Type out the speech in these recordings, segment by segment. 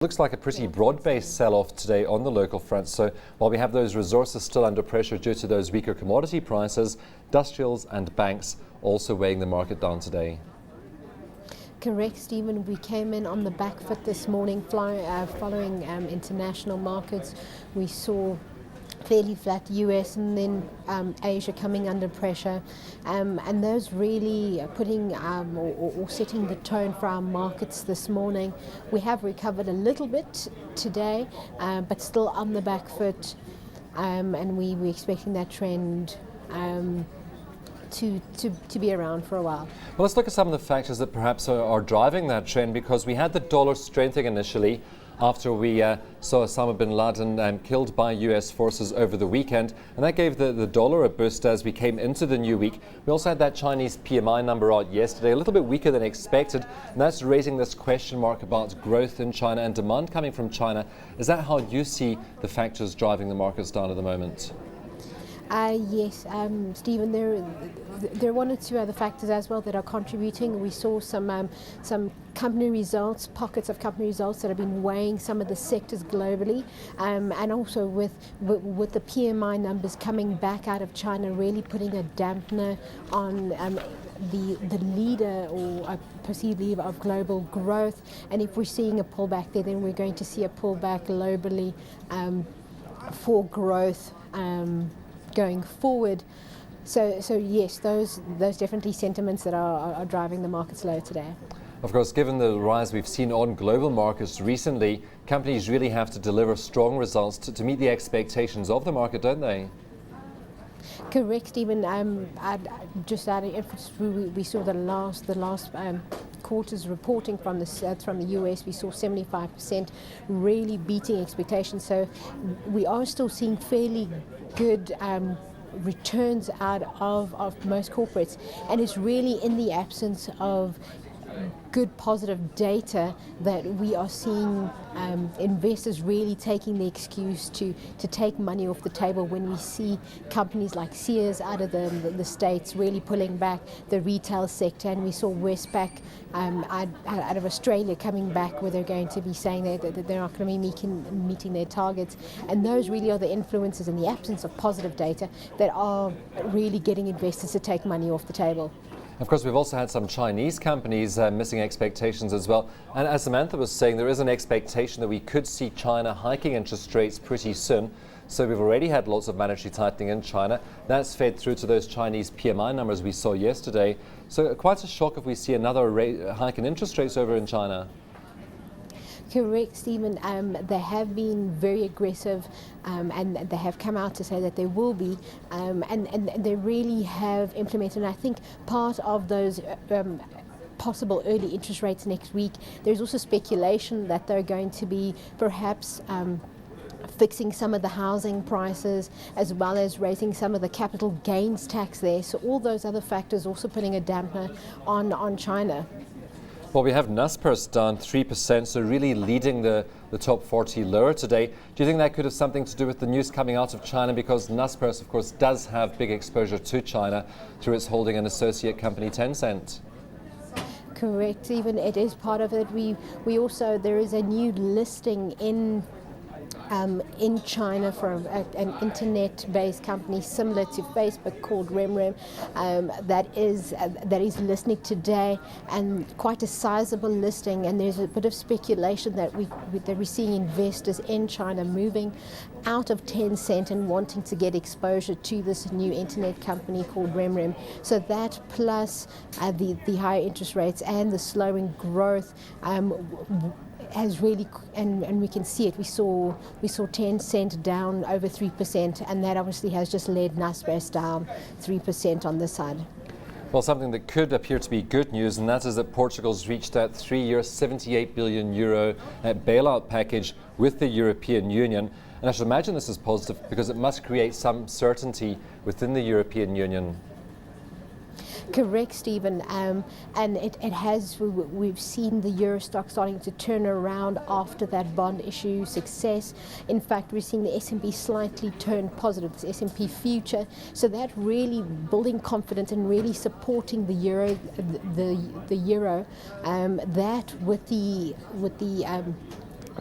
Looks like a pretty broad-based sell-off today on the local front. So while we have those resources still under pressure due to those weaker commodity prices, industrials and banks also weighing the market down today. Correct, Stephen. We came in on the back foot this morning following international markets. We saw fairly flat US and then Asia coming under pressure, and those really putting or setting the tone for our markets this morning. We have recovered a little bit today, but still on the back foot, and we're expecting that trend to be around for a while. Well, let's look at some of the factors that perhaps are driving that trend, because we had the dollar strengthening initially after we saw Osama bin Laden killed by US forces over the weekend, and that gave the dollar a boost as we came into the new week. We also had that Chinese PMI number out yesterday, a little bit weaker than expected, and that's raising this question mark about growth in China and demand coming from China. Is that how you see the factors driving the markets down at the moment? Yes, Stephen, there are one or two other factors as well that are contributing. We saw some company results, pockets of company results that have been weighing some of the sectors globally, and also with the PMI numbers coming back out of China, really putting a dampener on the leader or a perceived leader of global growth. And if we're seeing a pullback there, then we're going to see a pullback globally for growth going forward. So yes, those definitely sentiments that are driving the markets low today. Of course, given the rise we've seen on global markets recently, companies really have to deliver strong results to meet the expectations of the market, don't they? Correct, Stephen. Just adding emphasis, we saw the last quarter's reporting from the US. We saw 75% really beating expectations. So we are still seeing fairly good returns out of most corporates, and it's really in the absence of good positive data that we are seeing investors really taking the excuse to take money off the table when we see companies like Sears out of the States really pulling back the retail sector, and we saw Westpac out of Australia coming back where they're going to be saying that they're not going to be meeting their targets. And those really are the influences in the absence of positive data that are really getting investors to take money off the table. Of course, we've also had some Chinese companies missing expectations as well. And as Samantha was saying, there is an expectation that we could see China hiking interest rates pretty soon. So we've already had lots of monetary tightening in China. That's fed through to those Chinese PMI numbers we saw yesterday. So quite a shock if we see another hike in interest rates over in China. Correct, Stephen. They have been very aggressive, and they have come out to say that there will be, and they really have implemented. And I think part of those possible early interest rates next week, there's also speculation that they're going to be perhaps fixing some of the housing prices, as well as raising some of the capital gains tax there. So all those other factors also putting a dampener on China. Well, we have Naspers down 3%, so really leading the top 40 lower today. Do you think that could have something to do with the news coming out of China? Because Naspers, of course, does have big exposure to China through its holding an associate company, Tencent. Correct, even it is part of it. We also, there is a new listing in China for an internet-based company similar to Facebook called RemRem, that is listing today, and quite a sizable listing. And there's a bit of speculation that we're seeing investors in China moving out of Tencent and wanting to get exposure to this new internet company called RemRem. So that plus the higher interest rates and the slowing growth has really, and we can see it. We saw Tencent down over 3%, and that obviously has just led Naspers down 3% on this side. Well, something that could appear to be good news, and that is that Portugal's reached that 3-year, €78 billion bailout package with the European Union. And I should imagine this is positive because it must create some certainty within the European Union. Correct, Stephen, and it has. We've seen the euro stock starting to turn around after that bond issue success. In fact, we're seeing the S&P slightly turn positive, the S&P future. So that really building confidence and really supporting the euro, the euro. That with the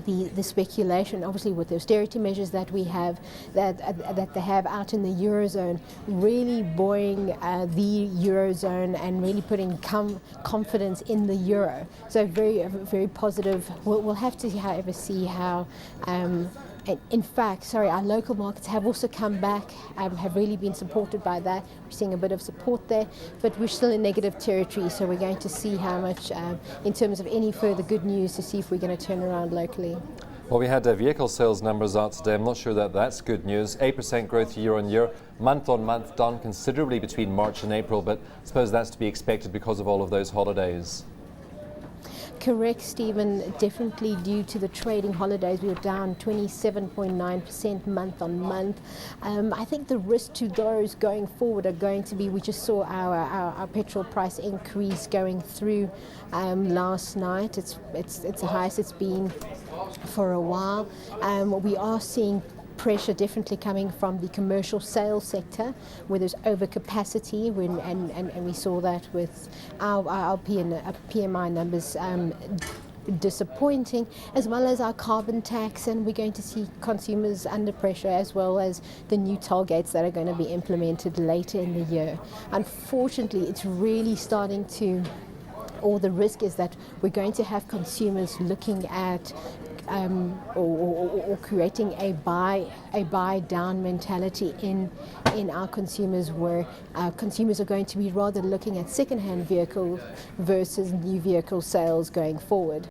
the speculation, obviously, with the austerity measures that we have, that they have out in the Eurozone, really buoying the Eurozone and really putting confidence in the euro. So very positive. We'll have to, however, see how. In fact, our local markets have also come back, have really been supported by that. We're seeing a bit of support there, but we're still in negative territory, so we're going to see how much, in terms of any further good news, to see if we're going to turn around locally. Well, we had vehicle sales numbers out today. I'm not sure that that's good news. 8% growth year on year, month on month, down considerably between March and April, but I suppose that's to be expected because of all of those holidays. Correct, Stephen. Definitely due to the trading holidays, we were down 27.9% month on month. I think the risk to those going forward are going to be, we just saw our petrol price increase going through last night. It's the highest it's been for a while. We are seeing pressure definitely coming from the commercial sales sector, where there's overcapacity, and we saw that with our PMI numbers disappointing, as well as our carbon tax, and we're going to see consumers under pressure, as well as the new toll gates that are going to be implemented later in the year. Unfortunately, it's really starting to, or the risk is that we're going to have consumers looking at or creating a buy down mentality in our consumers, where consumers are going to be rather looking at second-hand vehicles versus new vehicle sales going forward.